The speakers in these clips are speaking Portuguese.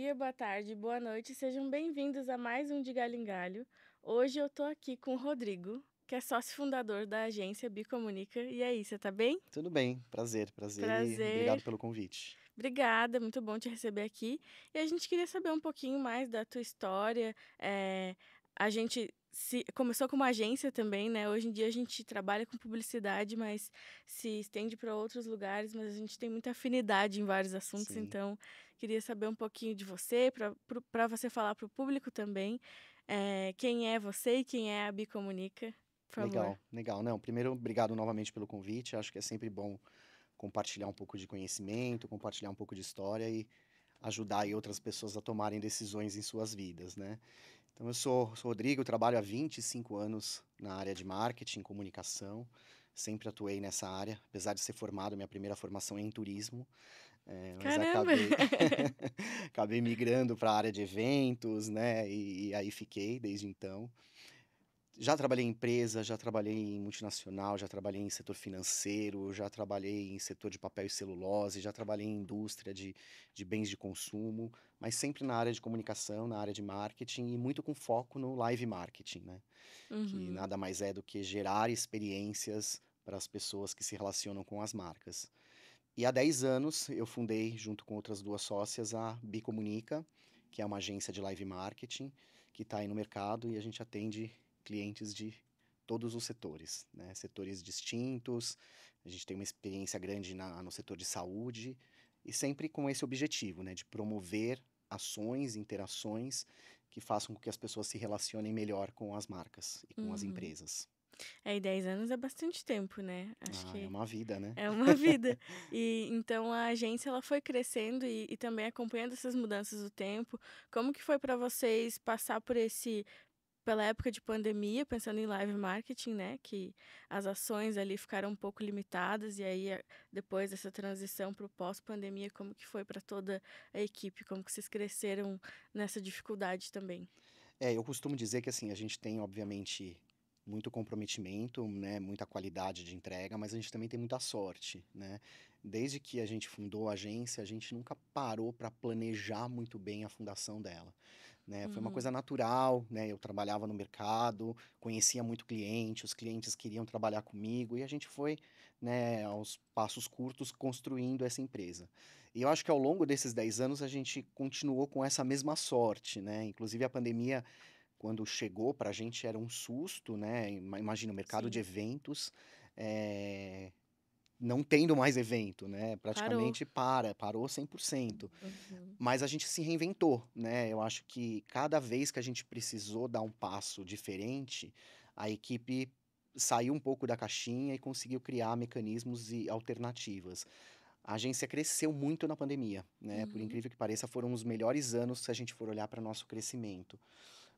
dia, boa tarde, boa noite, sejam bem-vindos a mais um de Galho em Galho. Hoje eu tô aqui com o Rodrigo, que é sócio fundador da agência Bicomunica. E aí, você tá bem? Tudo bem, prazer e Prazer, obrigado pelo convite. obrigada, muito bom te receber aqui. E a gente queria saber um pouquinho mais da tua história. A gente começou com uma agência também, né? Hoje em dia a gente trabalha com publicidade, mas se estende para outros lugares, mas a gente tem muita afinidade em vários assuntos, Sim, então queria saber um pouquinho de você, para você falar para o público também, quem é você e quem é a Bicomunica, por favor. legal. Não, primeiro, obrigado novamente pelo convite. Acho que é sempre bom compartilhar um pouco de conhecimento, compartilhar um pouco de história e ajudar aí outras pessoas a tomarem decisões em suas vidas, né? Então, eu sou Rodrigo, trabalho há 25 anos na área de marketing, comunicação. Sempre atuei nessa área, apesar de ser formado, minha primeira formação é em turismo, mas Caramba! acabei migrando para a área de eventos, né? E aí fiquei desde então. Já trabalhei em empresa, já trabalhei em multinacional, já trabalhei em setor financeiro, já trabalhei em setor de papel e celulose, já trabalhei em indústria de bens de consumo, mas sempre na área de comunicação, na área de marketing e muito com foco no live marketing, né? Que Uhum. nada mais é do que gerar experiências para as pessoas que se relacionam com as marcas. E há 10 anos eu fundei, junto com outras duas sócias, a Bicomunica, que é uma agência de live marketing que está aí no mercado e a gente atende clientes de todos os setores, né? Setores distintos, a gente tem uma experiência grande no setor de saúde e sempre com esse objetivo, né? De promover ações, interações que façam com que as pessoas se relacionem melhor com as marcas e com as Uhum. empresas. E 10 anos é bastante tempo, né? Acho Ah, é que uma vida, né? é uma vida. E então a agência ela foi crescendo e também acompanhando essas mudanças do tempo. Como que foi para vocês passar por esse pela época de pandemia, pensando em live marketing, né? Que as ações ali ficaram um pouco limitadas e aí depois dessa transição para o pós-pandemia, como que foi para toda a equipe? Como que vocês cresceram nessa dificuldade também? Eu costumo dizer que assim, a gente tem, obviamente, muito comprometimento, né, muita qualidade de entrega, mas a gente também tem muita sorte, né? Desde que a gente fundou a agência, a gente nunca parou para planejar muito bem a fundação dela, né? Foi uma Uhum. coisa natural, né? Eu trabalhava no mercado, conhecia muito cliente, os clientes queriam trabalhar comigo e a gente foi, né, aos passos curtos construindo essa empresa. E eu acho que ao longo desses 10 anos a gente continuou com essa mesma sorte, né? Inclusive a pandemia quando chegou para a gente era um susto, né? Imagina o mercado de Sim, eventos, eh, não tendo mais evento, né? parou. Praticamente parou 100%. Uhum. Mas a gente se reinventou, né? Eu acho que cada vez que a gente precisou dar um passo diferente, a equipe saiu um pouco da caixinha e conseguiu criar mecanismos e alternativas. A agência cresceu muito na pandemia, né? Por Uhum. incrível que pareça, foram os melhores anos se a gente for olhar para nosso crescimento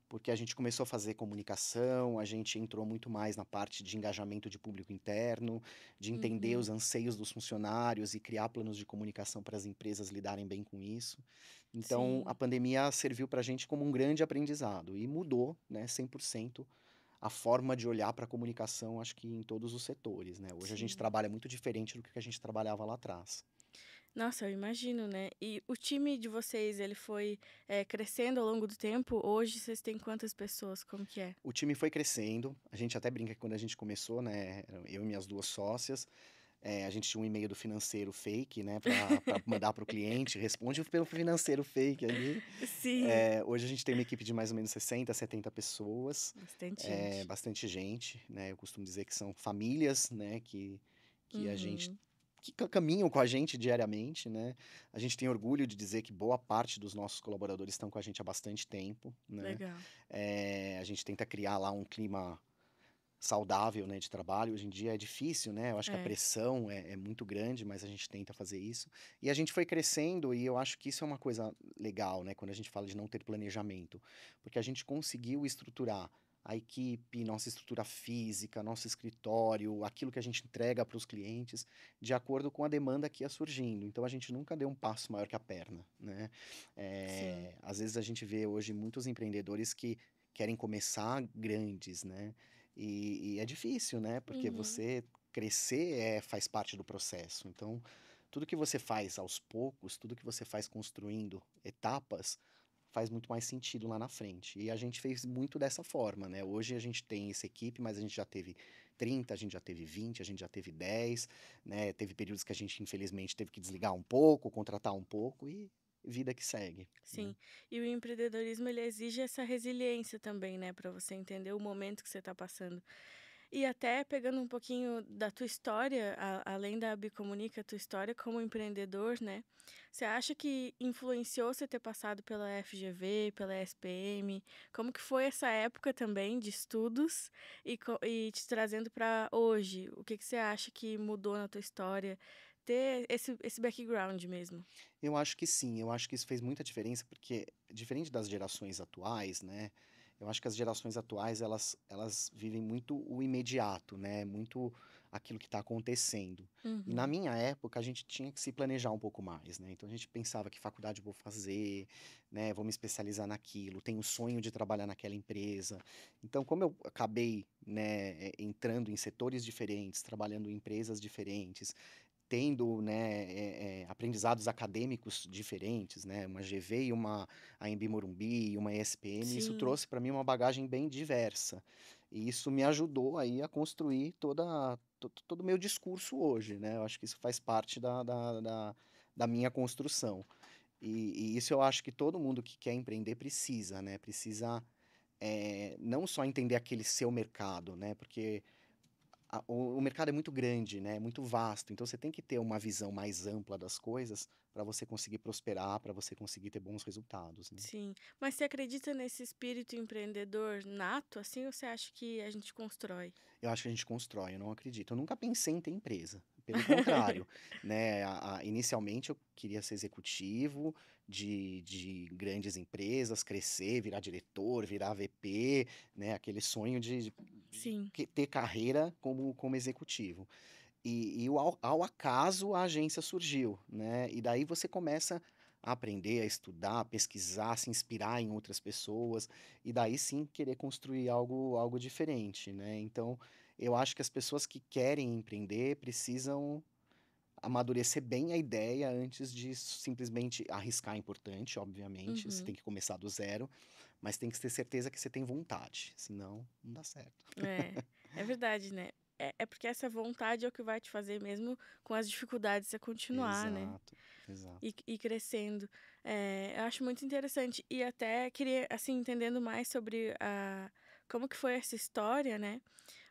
porque a gente começou a fazer comunicação, a gente entrou muito mais na parte de engajamento de público interno, de entender Uhum. os anseios dos funcionários e criar planos de comunicação para as empresas lidarem bem com isso. Então, a Sim. pandemia serviu para a gente como um grande aprendizado e mudou, né, 100% a forma de olhar para a comunicação, acho que em todos os setores, né? Hoje a gente Sim. trabalha muito diferente do que a gente trabalhava lá atrás. Nossa, eu imagino, né. E o time de vocês, ele foi, crescendo ao longo do tempo? Hoje vocês têm quantas pessoas? Como que é? O time foi crescendo, a gente até brinca que quando a gente começou, né, eu e minhas duas sócias, a gente tinha um e-mail do financeiro fake, né, para mandar para o cliente, responde pelo financeiro fake ali. Sim, Hoje a gente tem uma equipe de mais ou menos 60, 70 pessoas, bastante gente. bastante gente, né, eu costumo dizer que são famílias, né, que a gente Uhum. que caminham com a gente diariamente, né? A gente tem orgulho de dizer que boa parte dos nossos colaboradores estão com a gente há bastante tempo, né? Legal. A gente tenta criar lá um clima saudável, né, de trabalho. Hoje em dia é difícil, né? Eu acho que a É. pressão é muito grande, mas a gente tenta fazer isso. E a gente foi crescendo e eu acho que isso é uma coisa legal, né? Quando a gente fala de não ter planejamento, porque a gente conseguiu estruturar a equipe, nossa estrutura física, nosso escritório, aquilo que a gente entrega para os clientes, de acordo com a demanda que ia surgindo. Então a gente nunca deu um passo maior que a perna, né? Sim. Às vezes a gente vê hoje muitos empreendedores que querem começar grandes, né? E é difícil, né? Porque Uhum. você crescer faz parte do processo. Então, tudo que você faz aos poucos, tudo que você faz construindo etapas, faz muito mais sentido lá na frente. E a gente fez muito dessa forma, né? Hoje a gente tem essa equipe, mas a gente já teve 30, a gente já teve 20, a gente já teve 10, né? Teve períodos que a gente, infelizmente, teve que desligar um pouco, contratar um pouco e vida que segue, né? Sim. E o empreendedorismo ele exige essa resiliência também, né, para você entender o momento que você está passando. E até pegando um pouquinho da tua história, além da Bicomunica, a tua história como empreendedor, né? Você acha que influenciou você ter passado pela FGV, pela SPM? Como que foi essa época também de estudos e te trazendo para hoje? O que que você acha que mudou na tua história? Ter esse background mesmo. Eu acho que sim, eu acho que isso fez muita diferença, porque diferente das gerações atuais, né? Eu acho que as gerações atuais, elas vivem muito o imediato, né? Muito aquilo que está acontecendo. E na Uhum. minha época, a gente tinha que se planejar um pouco mais, né? Então a gente pensava que faculdade eu vou fazer, né? Vou me especializar naquilo, tenho o sonho de trabalhar naquela empresa. Então, como eu acabei, né, entrando em setores diferentes, trabalhando em empresas diferentes, tendo, né, aprendizados acadêmicos diferentes, né, uma GV e uma AMB Morumbi e uma ESPM, isso Sim. trouxe para mim uma bagagem bem diversa. E isso me ajudou aí a construir todo o meu discurso hoje, né? Eu acho que isso faz parte da minha construção. E isso eu acho que todo mundo que quer empreender precisa, né? Precisa não só entender aquele seu mercado, né? Porque o mercado é muito grande, né? É muito vasto. Então você tem que ter uma visão mais ampla das coisas para você conseguir prosperar, para você conseguir ter bons resultados, né? Sim. Mas você acredita nesse espírito empreendedor nato, assim, ou você acha que a gente constrói? Eu acho que a gente constrói, eu não acredito. Eu nunca pensei em ter empresa. Pelo contrário, né? Inicialmente eu queria ser executivo de grandes empresas, crescer, virar diretor, virar VP, né? Aquele sonho de Sim. ter carreira como executivo. Ao acaso a agência surgiu, né? E daí você começa a aprender, a estudar, a pesquisar, a se inspirar em outras pessoas, e daí sim querer construir algo diferente, né? Então, eu acho que as pessoas que querem empreender precisam amadurecer bem a ideia antes de simplesmente arriscar é importante, obviamente. Você Uhum. tem que começar do zero, mas tem que ter certeza que você tem vontade, senão não dá certo. É, é verdade, né? É porque essa vontade é o que vai te fazer mesmo com as dificuldades você continuar, né? Exato, exato. E crescendo. Eu acho muito interessante. E até queria, assim, entendendo mais sobre como que foi essa história, né?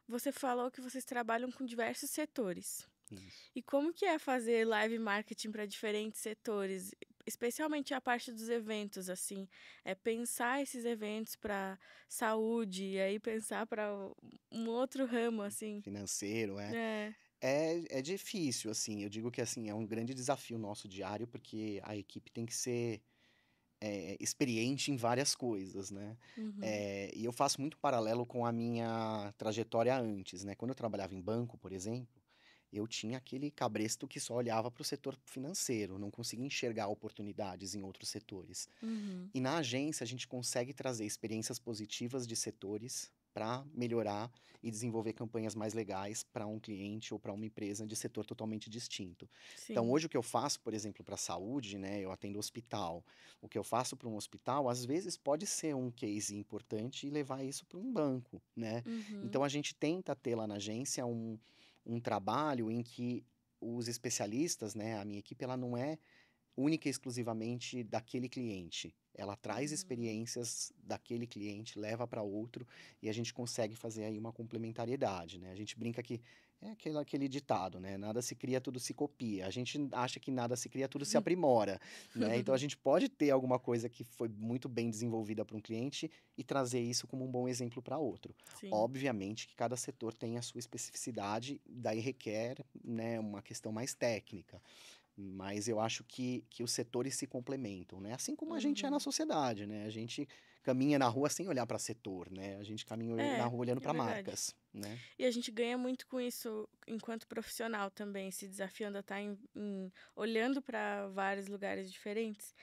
Você falou que vocês trabalham com diversos setores. Isso. E como que é fazer live marketing para diferentes setores, especialmente a parte dos eventos, assim, é pensar esses eventos para saúde e aí pensar para um outro ramo, assim. Financeiro, é. É. É difícil, assim, eu digo que, assim, é um grande desafio nosso diário, porque a equipe tem que ser, experiente em várias coisas, né. Uhum. E eu faço muito paralelo com a minha trajetória antes, né. Quando eu trabalhava em banco, por exemplo, eu tinha aquele cabresto que só olhava para o setor financeiro, não conseguia enxergar oportunidades em outros setores. Uhum. E na agência a gente consegue trazer experiências positivas de setores para melhorar e desenvolver campanhas mais legais para um cliente ou para uma empresa de setor totalmente distinto. Então, Sim. hoje o que eu faço, por exemplo, para a saúde, né, eu atendo hospital. O que eu faço para um hospital, às vezes pode ser um case importante e levar isso para um banco, né? Uhum. Então, a gente tenta ter lá na agência um trabalho em que os especialistas, né, a minha equipe, ela não é única e exclusivamente daquele cliente. Ela traz Uhum. experiências daquele cliente, leva para outro e a gente consegue fazer aí uma complementariedade, né? A gente brinca que é aquele ditado, né? Nada se cria, tudo se copia. A gente acha que nada se cria, tudo se aprimora, né? Então a gente pode ter alguma coisa que foi muito bem desenvolvida para um cliente e trazer isso como um bom exemplo para outro. Sim. Obviamente que cada setor tem a sua especificidade, daí requer, né, uma questão mais técnica. Mas eu acho que os setores se complementam, né? Assim como a gente é na Uhum. sociedade, né? A gente caminha na rua sem olhar para setor, né? A gente caminha na É, rua olhando é para verdade. marcas, né? E a gente ganha muito com isso enquanto profissional também, se desafiando a estar olhando para vários lugares diferentes.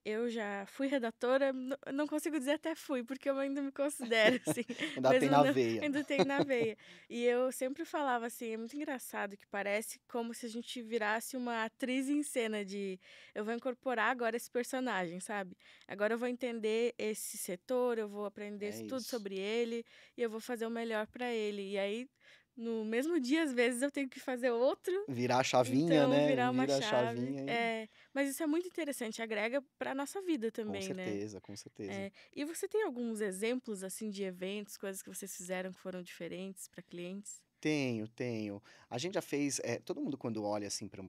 Eu já fui redatora, não consigo dizer até fui, porque eu ainda me considero, assim, Ainda mas tem eu na não veia. ainda tenho na veia. E eu sempre falava assim, é muito engraçado que parece como se a gente virasse uma atriz em cena de eu vou incorporar agora esse personagem, sabe. Agora eu vou entender esse setor, eu vou aprender É tudo isso. sobre ele e eu vou fazer o melhor para ele. E aí, no mesmo dia, às vezes, eu tenho que fazer outro, Virar a chavinha, então né? virar uma Vira a chave. chavinha e É, mas isso é muito interessante, agrega para nossa vida com também, né. certeza, com certeza. É. E você tem alguns exemplos, assim, de eventos, coisas que vocês fizeram que foram diferentes para clientes? Tenho, tenho. A gente já fez, todo mundo quando olha, assim, pra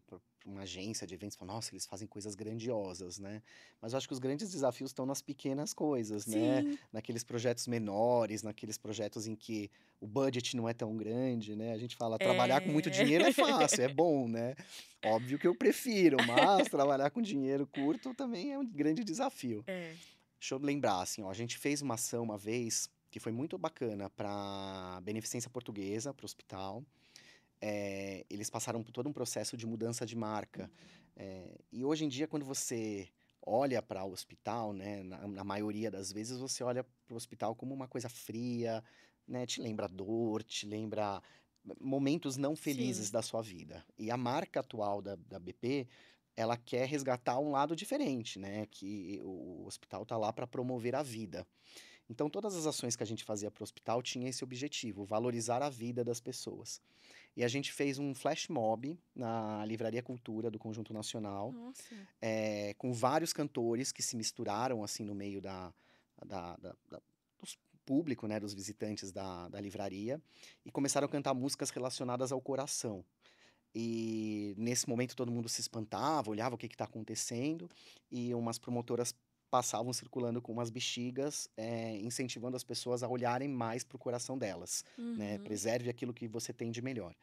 uma agência de eventos fala: "Nossa, eles fazem coisas grandiosas", né. Mas eu acho que os grandes desafios estão nas pequenas coisas, né, Sim. naqueles projetos menores, naqueles projetos em que o budget não é tão grande, né. A gente fala: "Trabalhar com muito É. dinheiro é fácil, é bom", né. Óbvio que eu prefiro, mas trabalhar com dinheiro curto também é um grande desafio. É. Deixa eu lembrar, assim, ó, a gente fez uma ação uma vez que foi muito bacana para Beneficência Portuguesa, para o hospital. Eles passaram por todo um processo de mudança de marca. E hoje em dia, quando você olha para o hospital, né, na maioria das vezes, você olha para o hospital como uma coisa fria, né, te lembra dor, te lembra momentos não felizes Sim. da sua vida. E a marca atual da BP, ela quer resgatar um lado diferente, né, que o hospital tá lá para promover a vida. Então, todas as ações que a gente fazia para o hospital tinha esse objetivo, valorizar a vida das pessoas. E a gente fez um flash mob na Livraria Cultura do Conjunto Nacional, Nossa. com vários cantores que se misturaram assim no meio dos público, né, dos visitantes da livraria, e começaram a cantar músicas relacionadas ao coração. E nesse momento todo mundo se espantava, olhava o que está acontecendo, e umas promotoras passavam circulando com umas bexigas, incentivando as pessoas a olharem mais para o coração delas, né? Uhum. Preserve aquilo que você tem de melhor.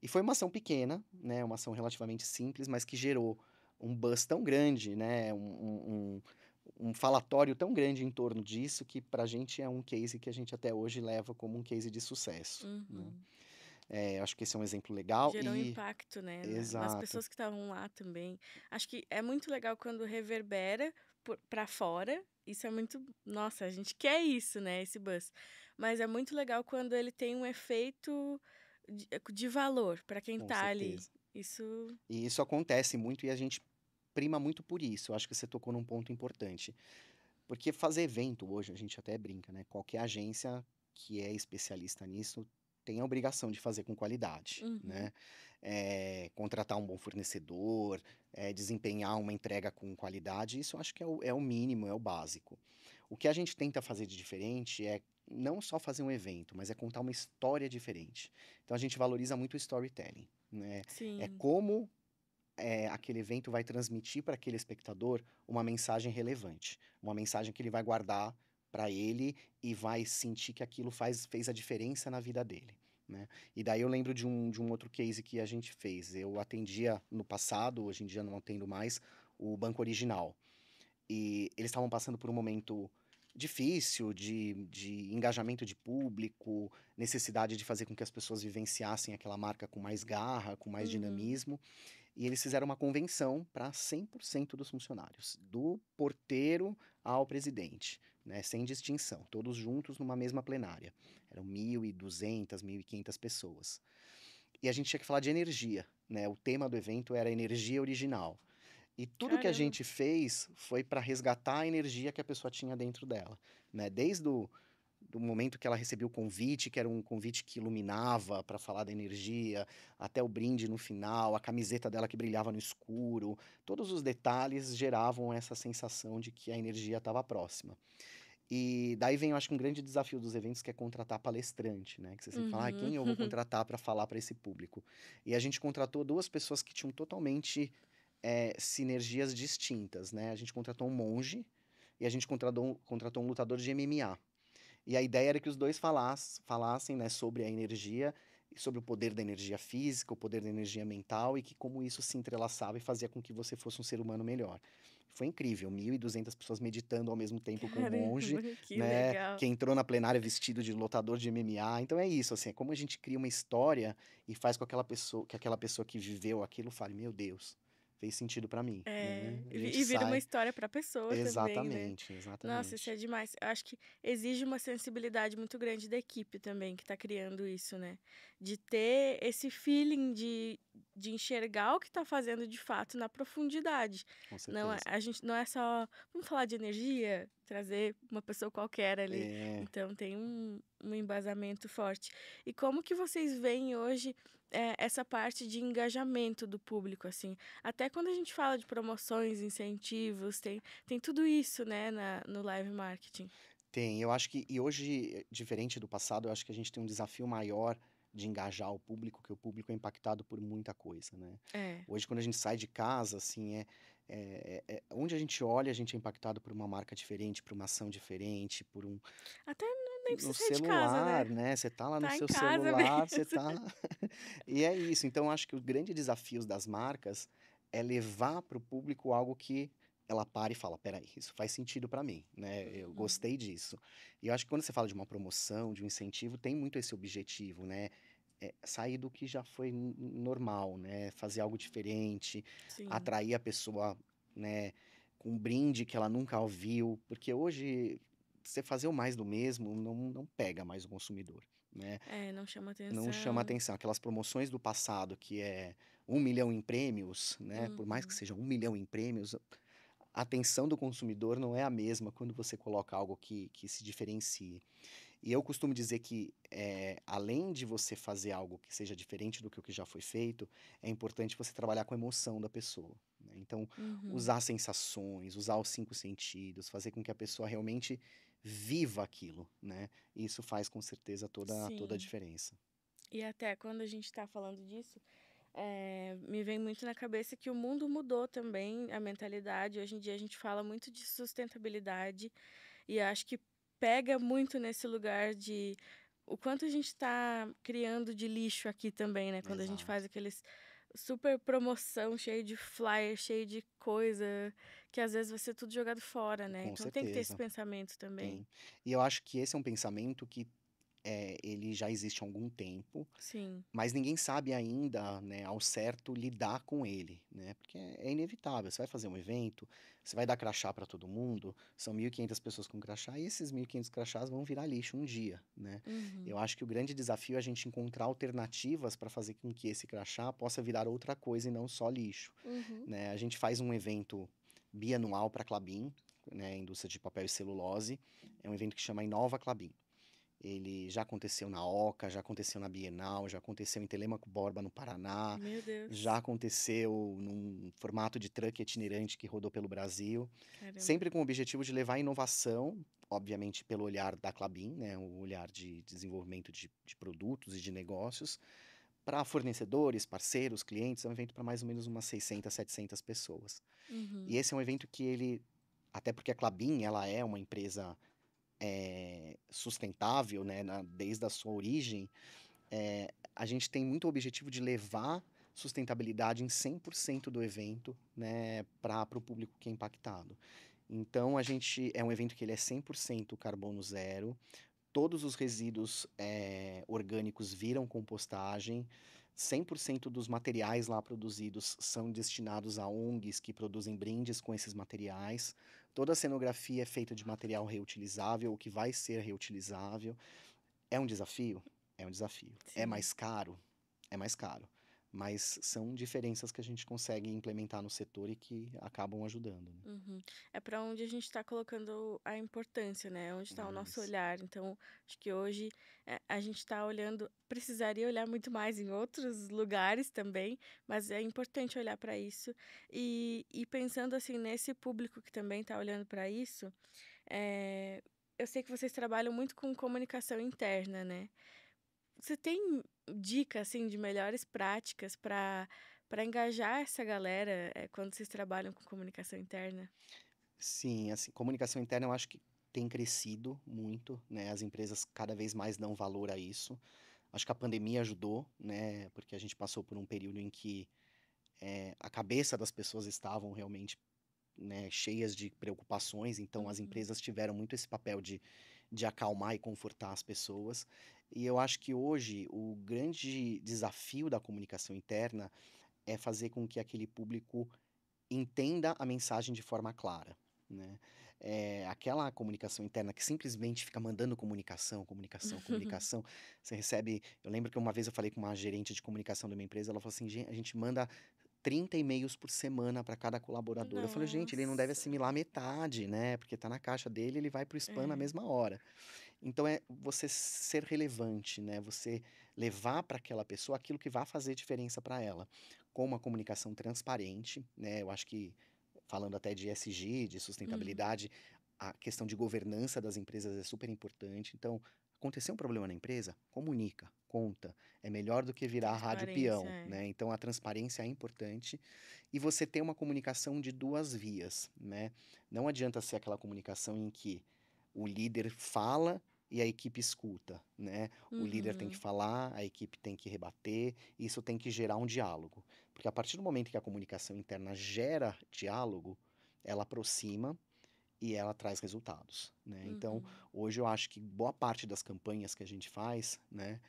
E foi uma ação pequena, né? Uma ação relativamente simples, mas que gerou um buzz tão grande, né? Um falatório tão grande em torno disso que para a gente é um case que a gente até hoje leva como um case de sucesso, né? Uhum. Acho que esse é um exemplo legal Gerou um e impacto, né, nas exato. pessoas que estavam lá também. Acho que é muito legal quando reverbera para fora, isso é muito nossa, a gente quer isso, né, esse buzz. Mas é muito legal quando ele tem um efeito de valor para quem Com tá ali. certeza. Isso E isso acontece muito e a gente prima muito por isso. Eu acho que você tocou num ponto importante. Porque fazer evento hoje, a gente até brinca, né? Qualquer agência que é especialista nisso tem a obrigação de fazer com qualidade, uhum, né? Contratar um bom fornecedor, desempenhar uma entrega com qualidade, isso eu acho que é o mínimo, é o básico. O que a gente tenta fazer de diferente é não só fazer um evento, mas é contar uma história diferente. Então a gente valoriza muito o storytelling, né? É sim. como aquele evento vai transmitir para aquele espectador uma mensagem relevante, uma mensagem que ele vai guardar para ele e vai sentir que aquilo fez a diferença na vida dele, né? E daí eu lembro de um outro case que a gente fez. Eu atendia no passado, hoje em dia não atendo mais, o Banco Original. E eles estavam passando por um momento difícil de engajamento de público, necessidade de fazer com que as pessoas vivenciassem aquela marca com mais garra, com mais Uhum. dinamismo. E eles fizeram uma convenção para 100% dos funcionários, do porteiro ao presidente, né, sem distinção, todos juntos numa mesma plenária. Eram 1.200, 1.500 pessoas. E a gente tinha que falar de energia, né? O tema do evento era energia original. E tudo que a Caramba. gente fez foi para resgatar a energia que a pessoa tinha dentro dela, né? Desde o do momento que ela recebeu o convite, que era um convite que iluminava para falar da energia, até o brinde no final, a camiseta dela que brilhava no escuro, todos os detalhes geravam essa sensação de que a energia estava próxima. E daí vem, eu acho que um grande desafio dos eventos que é contratar palestrante, né? Que você sempre fala, Uhum. quem eu vou contratar para falar para esse público? E a gente contratou duas pessoas que tinham totalmente sinergias distintas, né? A gente contratou um monge e a gente contratou um lutador de MMA. E a ideia era que os dois falassem, né, sobre a energia, e sobre o poder da energia física, o poder da energia mental e que como isso se entrelaçava e fazia com que você fosse um ser humano melhor. Foi incrível, 1.200 pessoas meditando ao mesmo tempo com um monge, Caramba, que né, legal. que entrou na plenária vestido de lutador de MMA. Então é isso, assim, é como a gente cria uma história e faz com que aquela pessoa que viveu aquilo fale, meu Deus, fez sentido para mim, É, né? A e gente vi e vira uma sai história para a pessoa também, né. exatamente, Nossa, isso exatamente. é demais. Eu acho que exige uma sensibilidade muito grande da equipe também que tá criando isso, né. De ter esse feeling de enxergar o que tá fazendo de fato na profundidade. Com Não é certeza. a gente não é só: "Vamos falar de energia?", trazer uma pessoa qualquer ali. É, Então tem um embasamento forte. E como que vocês veem hoje, essa parte de engajamento do público, assim? Até quando a gente fala de promoções, incentivos, tem tudo isso, né, no live marketing. tem. Eu acho que e hoje, diferente do passado, eu acho que a gente tem um desafio maior de engajar o público, que o público é impactado por muita coisa, né. É. Hoje, quando a gente sai de casa, assim, onde a gente olha, a gente é impactado por uma marca diferente, por uma ação diferente, por um Até nem no precisa sair de casa, celular, né. né, você tá lá no Tá em seu casa celular, você mesmo. tá e é isso. Então eu acho que o grande desafio das marcas é levar para o público algo que ela para e fala: "Espera aí, isso faz sentido para mim, né, eu Uhum. gostei disso". E eu acho que quando você fala de uma promoção, de um incentivo, tem muito esse objetivo, né, sair do que já foi normal, né, fazer algo diferente, Sim. atrair a pessoa, né, com um brinde que ela nunca ouviu, porque hoje você fazer o mais do mesmo não pega mais o consumidor, né, É, não chama não chama atenção. atenção. Aquelas promoções do passado que é 1 milhão em prêmios, né, por mais que Uhum. seja 1 milhão em prêmios, a atenção do consumidor não é a mesma quando você coloca algo que se diferencie. E eu costumo dizer que, além de você fazer algo que seja diferente do que o que já foi feito, é importante você trabalhar com a emoção da pessoa, né. Então, Uhum. usar sensações, usar os 5 sentidos, fazer com que a pessoa realmente viva aquilo, né. Isso faz com certeza toda a Sim. diferença. E até quando a gente tá falando disso, me vem muito na cabeça que o mundo mudou também, a mentalidade. Hoje em dia a gente fala muito de sustentabilidade e acho que pega muito nesse lugar de o quanto a gente está criando de lixo aqui também, né? Quando a gente faz Exato, aqueles super promoção, cheio de flyer, cheio de coisa, que às vezes vai ser tudo jogado fora, né? com Então tem que ter esse certeza, pensamento também. tem. E eu acho que esse é um pensamento que, ele já existe há algum tempo. Sim. Mas ninguém sabe ainda, né, ao certo lidar com ele, né, porque é inevitável, você vai fazer um evento, você vai dar crachá para todo mundo, são 1.500 pessoas com crachá e esses 1.500 crachás vão virar lixo um dia, né. Uhum. Eu acho que o grande desafio é a gente encontrar alternativas para fazer com que esse crachá possa virar outra coisa e não só lixo, Uhum. né. A gente faz um evento bianual pra Klabin, né, indústria de papel e celulose, é um evento que chama Inova Klabin. Ele já aconteceu na Oca, já aconteceu na Bienal, já aconteceu em Telêmaco Borba, no Paraná, Meu já Deus. aconteceu num formato de truck itinerante que rodou pelo Brasil, Caramba. sempre com o objetivo de levar inovação, obviamente pelo olhar da Klabin, né, o olhar de desenvolvimento de produtos e de negócios, para fornecedores, parceiros, clientes, é um evento para mais ou menos umas 600, 700 pessoas. E Uhum. esse é um evento que ele, até porque a Klabin, ela é uma empresa sustentável, né, desde a sua origem, a gente tem muito o objetivo de levar sustentabilidade em 100% do evento, né, para o público que é impactado. Então a gente é um evento que ele é 100% carbono zero, todos os resíduos orgânicos viram compostagem, 100% dos materiais lá produzidos são destinados a ONGs que produzem brindes com esses materiais. Toda a cenografia é feita de material reutilizável, o que vai ser reutilizável. É um desafio? É um desafio. É Sim. mais caro? É mais caro. Mas são diferenças que a gente consegue implementar no setor e que acabam ajudando, né? Uhum. É para onde a gente está colocando a importância, né? Onde está o É nosso isso. olhar. Então, acho que hoje a gente está olhando, precisaria olhar muito mais em outros lugares também, mas é importante olhar para isso. E pensando assim, nesse público que também está olhando para isso, eh, eu sei que vocês trabalham muito com comunicação interna, né? Você tem dica, assim, de melhores práticas para engajar essa galera, quando vocês trabalham com comunicação interna? Sim, assim, comunicação interna eu acho que tem crescido muito, né? As empresas cada vez mais dão valor a isso. Acho que a pandemia ajudou, né? Porque a gente passou por um período em que a cabeça das pessoas estavam realmente, né, cheias de preocupações, então as Uhum. empresas tiveram muito esse papel de acalmar e confortar as pessoas. E eu acho que hoje o grande desafio da comunicação interna é fazer com que aquele público entenda a mensagem de forma clara, né? Aquela comunicação interna que simplesmente fica mandando comunicação, comunicação, comunicação. Você recebe. Eu lembro que uma vez eu falei com uma gerente de comunicação de uma empresa, ela falou assim: a gente manda 30 e-mails por semana para cada colaborador. Eu falei, gente, ele não deve Nossa. assimilar metade, né? Porque tá na caixa dele, ele vai pro spam na É. mesma hora. Então é você ser relevante, né? Você levar para aquela pessoa aquilo que vai fazer diferença para ela, com uma comunicação transparente, né? Eu acho que falando até de ESG, de Uhum. sustentabilidade, a questão de governança das empresas é super importante. Então, aconteceu um problema na empresa, comunica, conta. É melhor do que virar rádio Transparência, peão, é. né? Então, a transparência é importante e você ter uma comunicação de duas vias, né? Não adianta ser aquela comunicação em que o líder fala e a equipe escuta, né? O líder tem que Uhum. falar, a equipe tem que rebater, e isso tem que gerar um diálogo. Porque a partir do momento que a comunicação interna gera diálogo, ela aproxima e ela traz resultados, né? Então, Uhum. hoje eu acho que boa parte das campanhas que a gente faz, né,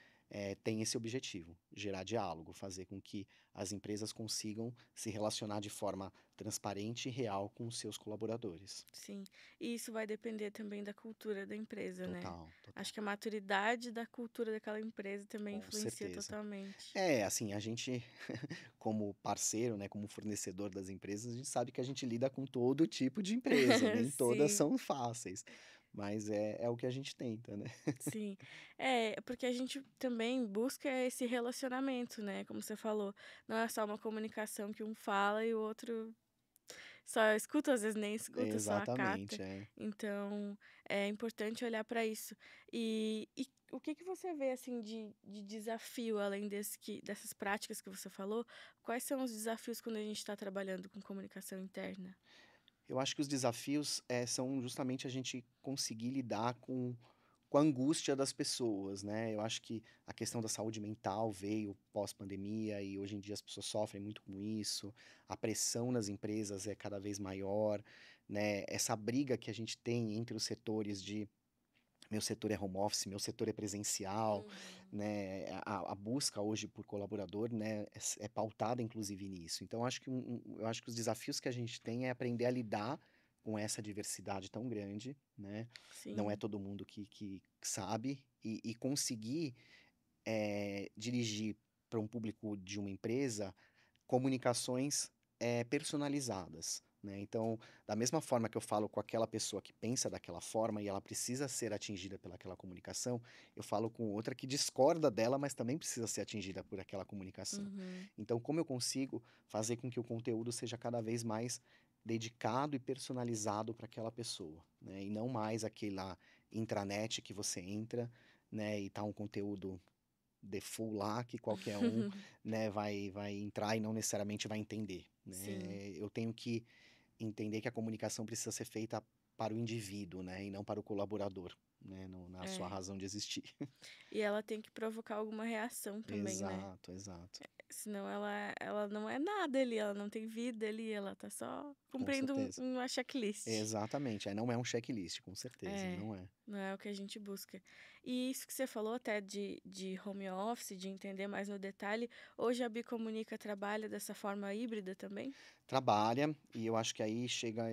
tem esse objetivo, gerar diálogo, fazer com que as empresas consigam se relacionar de forma transparente e real com os seus colaboradores. Sim. E isso vai depender também da cultura da empresa, né. Total, total. Acho que a maturidade da cultura daquela empresa também Com influencia certeza. totalmente. Assim, a gente, como parceiro, né, como fornecedor das empresas, a gente sabe que a gente lida com todo tipo de empresa, nem todas Sim, são fáceis, mas é o que a gente tenta, né? sim. É, porque a gente também busca esse relacionamento, né, como você falou. Não é só uma comunicação que um fala e o outro só escuta, às vezes nem escuta, só acata. Exatamente, é. Então, é importante olhar para isso. E o que que você vê, assim, de desafio, além dessas práticas que você falou? Quais são os desafios quando a gente está trabalhando com comunicação interna? Eu acho que os desafios, são justamente a gente conseguir lidar com a angústia das pessoas, né? Eu acho que a questão da saúde mental veio pós-pandemia e hoje em dia as pessoas sofrem muito com isso. A pressão nas empresas é cada vez maior, né? Essa briga que a gente tem entre os setores de meu setor é home office, meu setor é presencial, Uhum. né? A busca hoje por colaborador, né, é pautada inclusive nisso. Então, eu acho que os desafios que a gente tem é aprender a lidar com essa diversidade tão grande, né? Não é Sim. todo mundo que sabe, e conseguir dirigir para um público de uma empresa comunicações personalizadas, né? Então, da mesma forma que eu falo com aquela pessoa que pensa daquela forma e ela precisa ser atingida pelaquela comunicação, eu falo com outra que discorda dela, mas também precisa ser atingida por aquela comunicação. Uhum. Então, como eu consigo fazer com que o conteúdo seja cada vez mais dedicado e personalizado para aquela pessoa, né? E não mais aquela intranet que você entra, né, e tá um conteúdo default lá que qualquer um, né, vai entrar e não necessariamente vai entender, Sim. né? Eu tenho que entender que a comunicação precisa ser feita para o indivíduo, né, e não para o colaborador, né, na sua É. razão de existir. E ela tem que provocar alguma reação também, né? Exato, exato. Senão ela não é nada ali, ela não tem vida ali, ela tá só Com cumprindo certeza. uma checklist. Exatamente. Aí não é um checklist, com certeza, É, não é. não é o que a gente busca. E isso que você falou até de home office, de entender mais no detalhe, hoje a Bicomunica trabalha dessa forma híbrida também? Trabalha, e eu acho que aí chega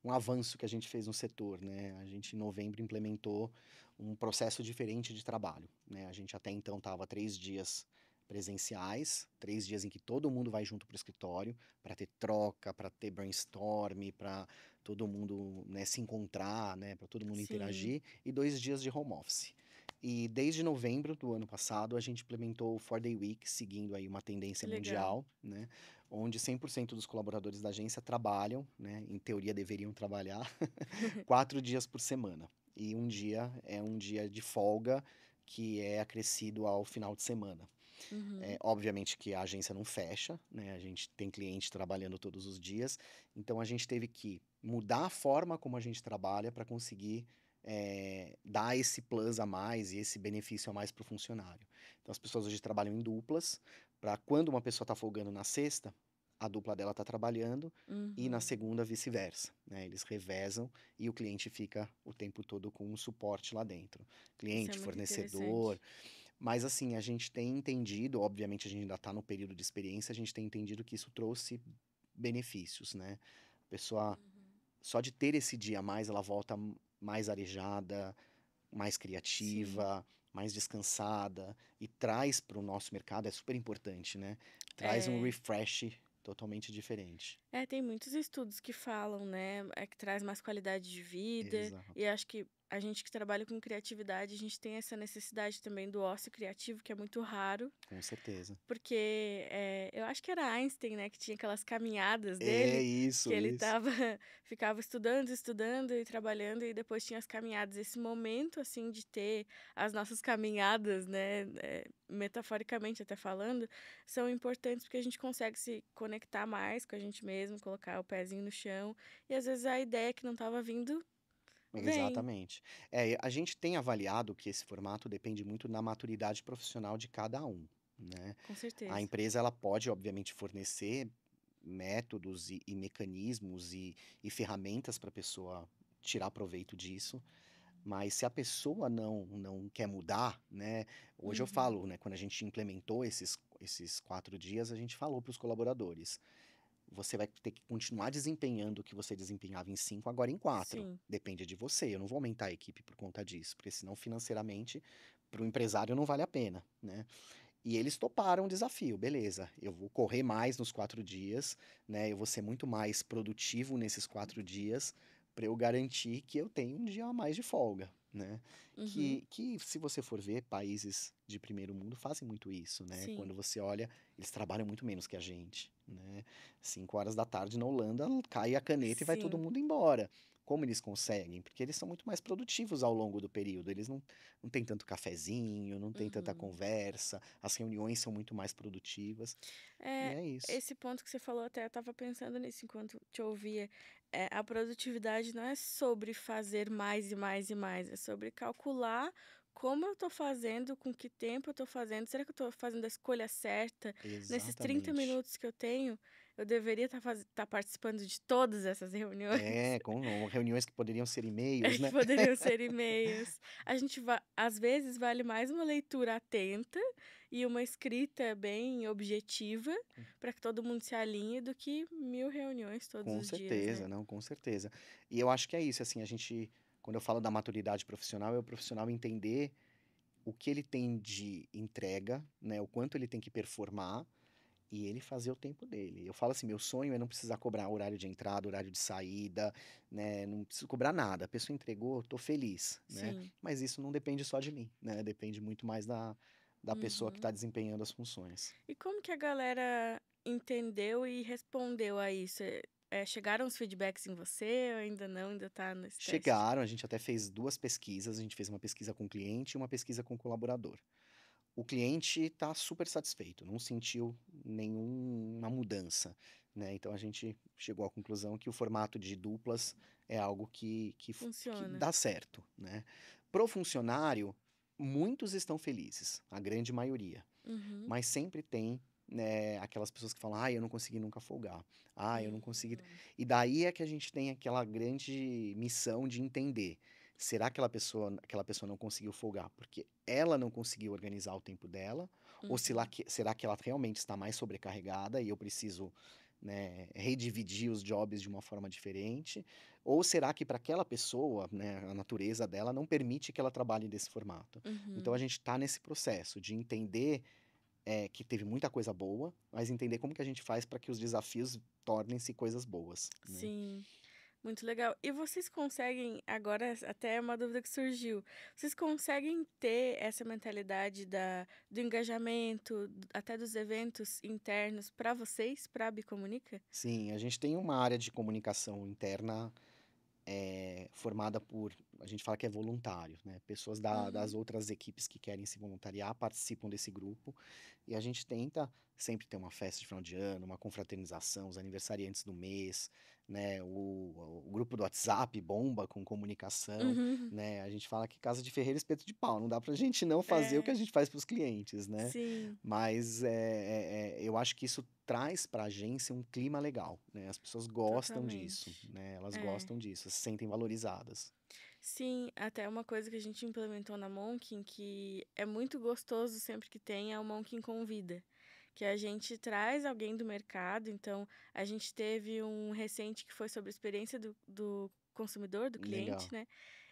um avanço que a gente fez no setor, né? A gente, em novembro, implementou um processo diferente de trabalho, né? A gente até então estava 3 dias presenciais, 3 dias em que todo mundo vai junto para o escritório para ter troca, para ter brainstorm, para todo mundo, né, se encontrar, né, para todo mundo Sim, interagir, e 2 dias de home office. E desde novembro do ano passado, a gente implementou o 4-Day Week, seguindo aí uma tendência que legal. mundial, né? Onde 100% dos colaboradores da agência trabalham, né, em teoria deveriam trabalhar, 4 dias por semana. E um dia é um dia de folga que é acrescido ao final de semana. Uhum. Obviamente que a agência não fecha, né? A gente tem cliente trabalhando todos os dias, então a gente teve que mudar a forma como a gente trabalha para conseguir dar esse plus a mais e esse benefício a mais para o funcionário. Então as pessoas hoje trabalham em duplas, para quando uma pessoa está folgando na sexta, a dupla dela está trabalhando, e na Uhum. segunda vice-versa, né? Eles revezam e o cliente fica o tempo todo com um suporte lá dentro. Isso é Cliente, muito fornecedor, interessante. mas assim, a gente tem entendido, obviamente a gente ainda está no período de experiência, a gente tem entendido que isso trouxe benefícios, né? A pessoa, só de ter esse dia a mais, ela volta mais arejada, mais Sim. criativa, mais descansada e traz para o nosso mercado, é super importante, né? Traz um É. refresh totalmente diferente. É, tem muitos estudos que falam, né, que traz mais qualidade de vida, Exato, e acho que a gente que trabalha com criatividade, a gente tem essa necessidade também do ócio criativo, que é muito raro, com certeza. porque eu acho que era Einstein, né, que tinha aquelas caminhadas É dele, que isso, ele isso. tava, ficava estudando, estudando e trabalhando, e depois tinha as caminhadas. Esse momento, assim, de ter as nossas caminhadas, né, metaforicamente até falando, são importantes porque a gente consegue se conectar mais com a gente mesmo, colocar o pezinho no chão, e às vezes a ideia que não estava vindo, vem. Exatamente. É, a gente tem avaliado que esse formato depende muito da maturidade profissional de cada um, né? Com A certeza. empresa ela pode, obviamente, fornecer métodos e mecanismos e ferramentas para a pessoa tirar proveito disso, mas se a pessoa não quer mudar, né? Hoje eu Uhum. falo, né? Quando a gente implementou esses 4 dias, a gente falou para os colaboradores. Você vai ter que continuar desempenhando o que você desempenhava em 5, agora em 4. Sim. Depende de você. Eu não vou aumentar a equipe por conta disso, porque senão financeiramente para o empresário não vale a pena, né? E eles toparam o desafio, beleza. Eu vou correr mais nos 4 dias, né? Eu vou ser muito mais produtivo nesses 4 dias para eu garantir que eu tenho um dia a mais de folga, né? Uhum. Que se você for ver, países de primeiro mundo fazem muito isso, né? Sim. Quando você olha, eles trabalham muito menos que a gente, né? 5 horas da tarde na Holanda, cai a caneta e vai todo Sim. mundo embora. Como eles conseguem? Porque eles são muito mais produtivos ao longo do período. Eles não tem tanto cafezinho, não tem tanta Uhum. conversa, as reuniões são muito mais produtivas, e É, é isso. esse ponto que você falou, até eu estava pensando nisso enquanto te ouvia. A produtividade não é sobre fazer mais e mais e mais, é sobre calcular como eu estou fazendo, com que tempo eu estou fazendo. Será que eu estou fazendo a escolha certa? Nesses 30 Exatamente. minutos que eu tenho, eu deveria estar participando de todas essas reuniões? É, com reuniões que poderiam ser É, e-mails, que né? poderiam ser e-mails. A gente às vezes vale mais uma leitura atenta e uma escrita bem objetiva para que todo mundo se alinhe do que 1000 reuniões todos Com os dias, certeza, né. não, com certeza. E eu acho que é isso, assim, a gente, quando eu falo da maturidade profissional, é o profissional entender o que ele tem de entrega, né? O quanto ele tem que performar e ele fazer o tempo dele. Eu falo assim, meu sonho é não precisar cobrar horário de entrada, horário de saída, né? Não preciso cobrar nada. A pessoa entregou, tô feliz, né? Sim. Mas isso não depende só de mim, né? Depende muito mais da pessoa que Uhum. está desempenhando as funções. E como que a galera entendeu e respondeu a isso? Chegaram os feedbacks em você ou ainda não, ainda tá nesse teste? Chegaram, a gente até fez 2 pesquisas, a gente fez uma pesquisa com o cliente e uma pesquisa com o colaborador. O cliente está super satisfeito, não sentiu nenhuma mudança, né? Então a gente chegou à conclusão que o formato de duplas é algo que Funciona. dá certo, né? Pro funcionário, muitos estão felizes, a grande maioria, Uhum. mas sempre tem, né, aquelas pessoas que falam, ah, eu não consegui nunca folgar, ah, eu não consegui. Hum. E daí é que a gente tem aquela grande missão de entender. Será que aquela pessoa não conseguiu folgar porque ela não conseguiu organizar o tempo dela? Ou Uhum. será que ela realmente está mais sobrecarregada e eu preciso, né, redividir os jobs de uma forma diferente? Ou será que para aquela pessoa, né, a natureza dela não permite que ela trabalhe desse formato? Então a Uhum. gente está nesse processo de entender que teve muita coisa boa, mas entender como que a gente faz para que os desafios tornem-se coisas boas, né? Sim. Muito legal. E vocês conseguem, agora até uma dúvida que surgiu, vocês conseguem ter essa mentalidade do engajamento, até dos eventos internos para vocês, para a Bicomunica? Sim, a gente tem uma área de comunicação interna formada por, a gente fala que é voluntário, né? Pessoas das Uhum. outras equipes que querem se voluntariar participam desse grupo e a gente tenta sempre ter uma festa de final de ano, uma confraternização, os aniversariantes do mês, né? O grupo do WhatsApp bomba com comunicação, Uhum. né? A gente fala que casa de ferreiro é espeto de pau, não dá pra gente não fazer o que a É, gente faz para os clientes, né? sim, Mas eu acho que isso traz para a agência um clima legal, né? As pessoas gostam disso, totalmente. né? Elas É. gostam disso, se sentem valorizadas. Sim, até uma coisa que a gente implementou na Monkin, que é muito gostoso sempre que tem, é o Monkin Convida. que a gente traz alguém do mercado. Então, a gente teve um recente que foi sobre a experiência do consumidor, do cliente, Legal. né?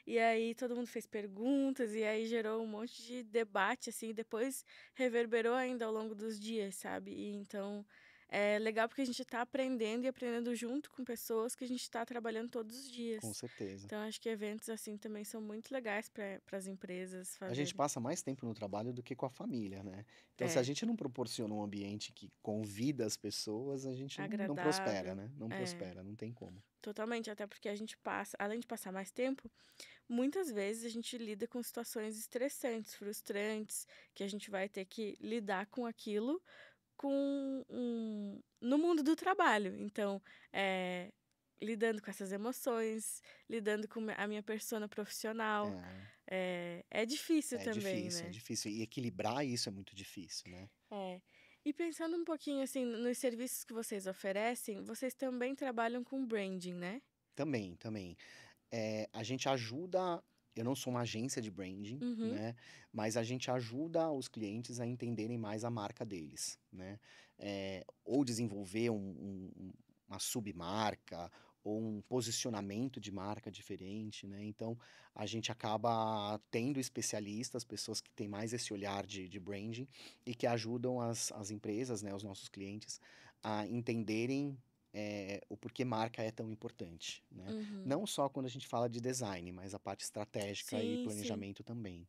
E aí todo mundo fez perguntas e aí gerou um monte de debate, assim, e depois reverberou ainda ao longo dos dias, sabe? E então é legal porque a gente está aprendendo e aprendendo junto com pessoas que a gente está trabalhando todos os Com dias. certeza. Então acho que eventos assim também são muito legais para as empresas A gente fazerem. passa mais tempo no trabalho do que com a família, né? Então, se a É, gente não proporciona um ambiente que convida as pessoas, a gente não prospera, agradável. né? Não É, prospera, não tem como. totalmente, até porque a gente passa, além de passar mais tempo, muitas vezes a gente lida com situações estressantes, frustrantes, que a gente vai ter que lidar com aquilo no mundo do trabalho. Então, eh, lidando com essas emoções, lidando com a minha persona profissional, É, é difícil também, é né. difícil. E equilibrar isso é muito difícil, né? É. E pensando um pouquinho, assim, nos serviços que vocês oferecem, vocês também trabalham com branding, né? Também, também. A gente ajuda. Eu não sou uma agência de branding, Uhum, né? Mas a gente ajuda os clientes a entenderem mais a marca deles, né? Ou desenvolver uma submarca ou um posicionamento de marca diferente, né? Então a gente acaba tendo especialistas, pessoas que têm mais esse olhar de branding e que ajudam as empresas, né? Os nossos clientes a entenderem o porquê marca é tão importante, né? uhum. Não só quando a gente fala de design, mas a parte estratégica e Sim, sim. planejamento também.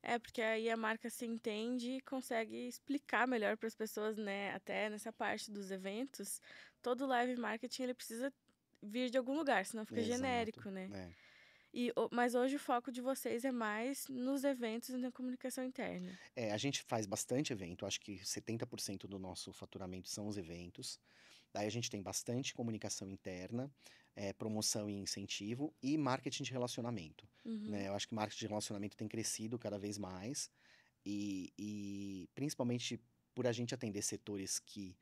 É, porque aí a marca se entende e consegue explicar melhor para as pessoas, né? Até nessa parte dos eventos, todo live marketing ele precisa vir de algum lugar, senão fica Exato, genérico, né? né? Mas hoje o foco de vocês é mais nos eventos e na comunicação interna. A gente faz bastante evento, acho que 70% do nosso faturamento são os eventos. Daí a gente tem bastante comunicação interna, promoção e incentivo e marketing de relacionamento, Uhum, né? Eu acho que marketing de relacionamento tem crescido cada vez mais e principalmente por a gente atender setores que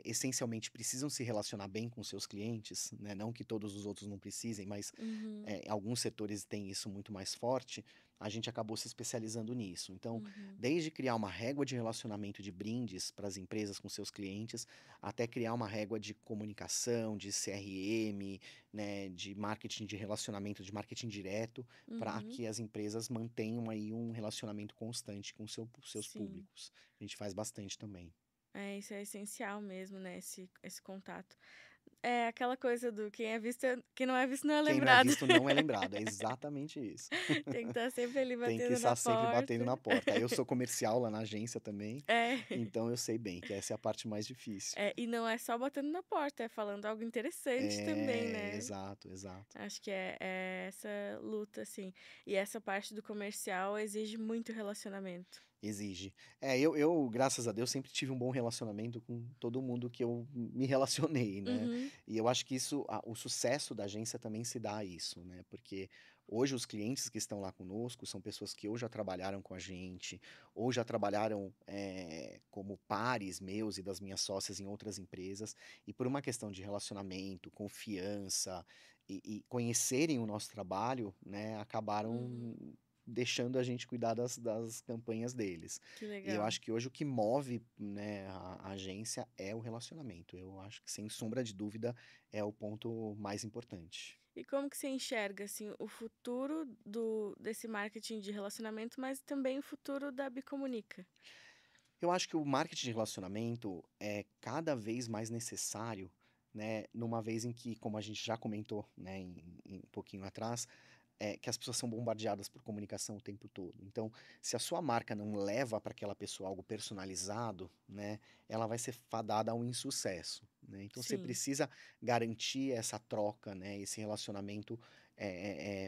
essencialmente precisam se relacionar bem com seus clientes, né? Não que todos os outros não precisem, mas uhum, alguns setores têm isso muito mais forte. A gente acabou se especializando nisso. Então, uhum. desde criar uma régua de relacionamento de brindes para as empresas com seus clientes, até criar uma régua de comunicação, de CRM, né, de marketing de relacionamento, de marketing direto, para Uhum, que as empresas mantenham aí um relacionamento constante com seus sim. públicos. A gente faz bastante também. É, isso é essencial mesmo, né? Esse contato. É aquela coisa do quem não é visto não é Quem não é lembrado. visto não é lembrado, é exatamente isso. Tem que estar sempre ali Tem que batendo na estar sempre batendo porta. na porta. Eu sou comercial lá na agência também, É. então eu sei bem que essa é a parte mais difícil. É, e não é só batendo na porta, é falando algo interessante também, né? Exato, exato. Acho que é essa luta, assim. E essa parte do comercial exige muito relacionamento. Exige. Eu, graças a Deus, sempre tive um bom relacionamento com todo mundo que eu me relacionei, né? Uhum, E eu acho que o sucesso da agência também se dá a isso, né? Porque hoje os clientes que estão lá conosco são pessoas que ou já trabalharam com a gente, ou já trabalharam como pares meus e das minhas sócias em outras empresas, e por uma questão de relacionamento, confiança e conhecerem o nosso trabalho, né? Acabaram uhum. deixando a gente cuidar das campanhas deles. Que E eu legal. acho que hoje o que move, né, a agência é o relacionamento. Eu acho que, sem sombra de dúvida, é o ponto mais importante. E como que você enxerga, assim, o futuro desse marketing de relacionamento, mas também o futuro da Bicomunica? Eu acho que o marketing de relacionamento é cada vez mais necessário, né, numa vez em que, como a gente já comentou, né, um pouquinho atrás, que as pessoas são bombardeadas por comunicação o tempo todo. Então, se a sua marca não leva para aquela pessoa algo personalizado, né, ela vai ser fadada ao insucesso, né? Então, você Sim. precisa garantir essa troca, né, esse relacionamento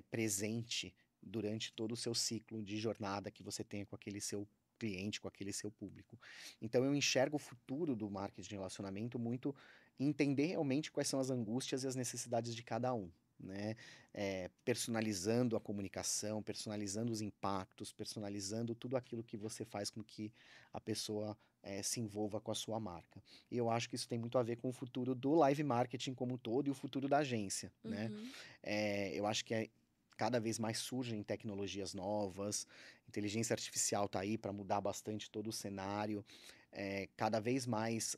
presente durante todo o seu ciclo de jornada que você tenha com aquele seu cliente, com aquele seu público. Então, eu enxergo o futuro do marketing de relacionamento muito em entender realmente quais são as angústias e as necessidades de cada um, né? Personalizando a comunicação, personalizando os impactos, personalizando tudo aquilo que você faz com que a pessoa se envolva com a sua marca. E eu acho que isso tem muito a ver com o futuro do live marketing como um todo e o futuro da agência, né? Uhum. Eu acho que cada vez mais surgem tecnologias novas, inteligência artificial está aí para mudar bastante todo o cenário, cada vez mais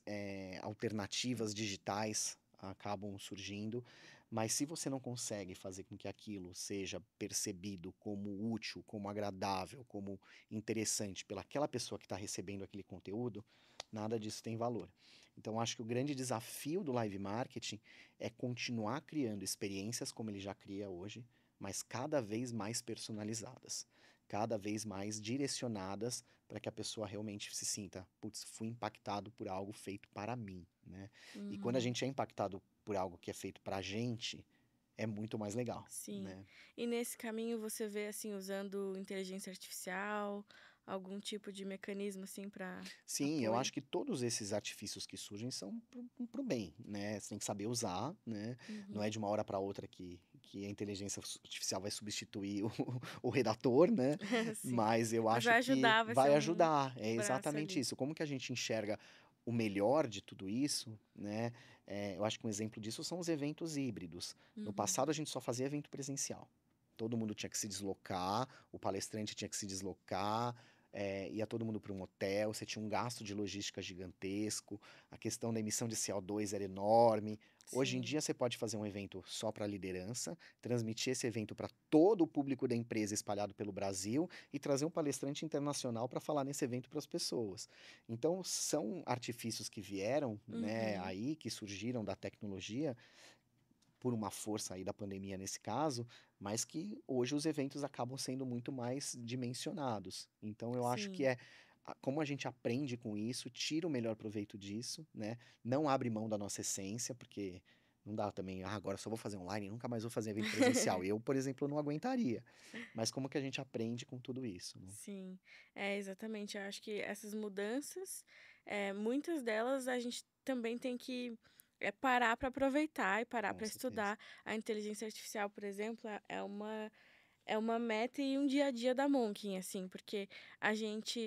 alternativas digitais acabam surgindo, mas se você não consegue fazer com que aquilo seja percebido como útil, como agradável, como interessante pelaquela pessoa que está recebendo aquele conteúdo, nada disso tem valor. Então, acho que o grande desafio do live marketing é continuar criando experiências como ele já cria hoje, mas cada vez mais personalizadas, cada vez mais direcionadas para que a pessoa realmente se sinta, putz, fui impactado por algo feito para mim, né? E quando a Uhum. gente é impactado por algo que é feito para a gente, é muito mais legal, Sim. né? E nesse caminho você vê, assim, usando inteligência artificial, algum tipo de mecanismo, assim, para Sim, eu apoio? acho que todos esses artifícios que surgem são pro bem, né? Você tem que saber usar, né? Não é Uhum. de uma hora para outra que a inteligência artificial vai substituir o redator, né? Sim. Mas eu Mas acho vai que ajudar, vai ser vai um ajudar. É braço exatamente ali. isso. Como que a gente enxerga o melhor de tudo isso, né? Eu acho que um exemplo disso são os eventos híbridos. No Uhum. passado a gente só fazia evento presencial. Todo mundo tinha que se deslocar, o palestrante tinha que se deslocar, ia todo mundo para um hotel, você tinha um gasto de logística gigantesco, a questão da emissão de CO2 era enorme. Hoje em Sim. dia você pode fazer um evento só para a liderança, transmitir esse evento para todo o público da empresa espalhado pelo Brasil e trazer um palestrante internacional para falar nesse evento para as pessoas. Então, são artifícios que vieram, né, Uhum. aí, que surgiram da tecnologia, por uma força aí da pandemia nesse caso, mas que hoje os eventos acabam sendo muito mais dimensionados. Então eu acho que Sim. como a gente aprende com isso, tira o melhor proveito disso, né? Não abre mão da nossa essência, porque não dá também, agora só vou fazer online, nunca mais vou fazer evento presencial. Eu, por exemplo, não aguentaria. Mas como que a gente aprende com tudo isso, né? Sim. É, exatamente. Eu acho que essas mudanças, muitas delas a gente também tem que, parar para aproveitar e parar Com para certeza. estudar. A inteligência artificial, por exemplo, é uma meta e um dia a dia da Monkin, assim, porque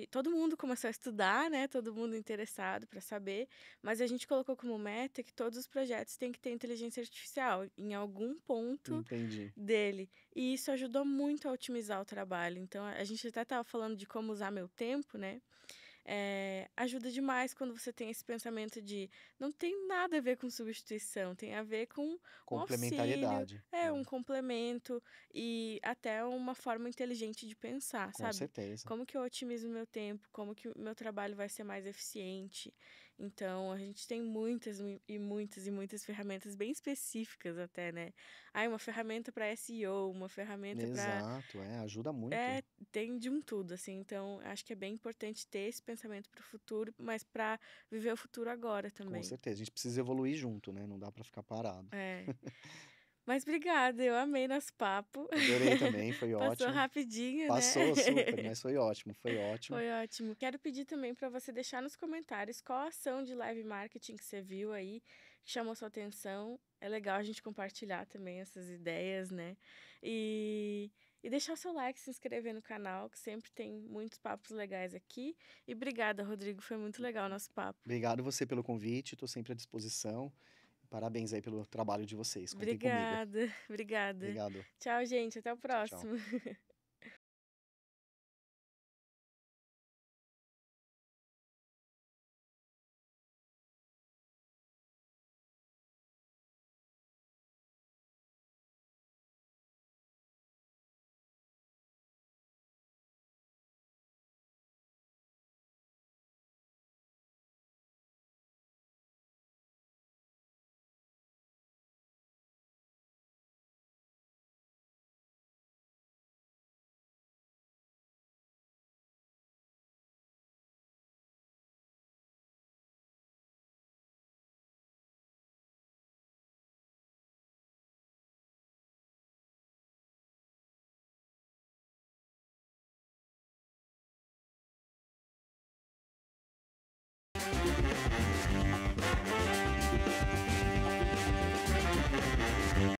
todo mundo começou a estudar, né? Todo mundo interessado para saber, mas a gente colocou como meta que todos os projetos têm que ter inteligência artificial em algum ponto Entendi. dele. E isso ajudou muito a otimizar o trabalho. Então, a gente até estava falando de como usar meu tempo, né? Ajuda demais quando você tem esse pensamento de não tem nada a ver com substituição, tem a ver com um auxílio, Complementariedade, um né? complemento e até uma forma inteligente de pensar, Com sabe? certeza. Como que eu otimizo o meu tempo, como que o meu trabalho vai ser mais eficiente. Então, a gente tem muitas e muitas e muitas ferramentas bem específicas até, né? Uma ferramenta para SEO, uma ferramenta para Exato, ajuda muito. tem de um tudo, assim, então acho que é bem importante ter esse pensamento para o futuro, mas para viver o futuro agora Com também. certeza, a gente precisa evoluir junto, né, não dá pra ficar parado. É. Mas obrigada, eu amei nosso papo. Adorei também, foi Passou ótimo. rapidinho, né? Passou super, mas foi ótimo, foi ótimo. Foi ótimo. Quero pedir também para você deixar nos comentários qual a ação de live marketing que você viu aí, que chamou sua atenção. É legal a gente compartilhar também essas ideias, né? E deixar o seu like, se inscrever no canal, que sempre tem muitos papos legais aqui. E obrigada, Rodrigo, foi muito legal o nosso papo. Obrigado você pelo convite, estou sempre à disposição. Parabéns aí pelo trabalho de vocês, contem comigo. Obrigada, obrigada. Obrigado. Tchau, gente, até o Tchau, tchau. próximo.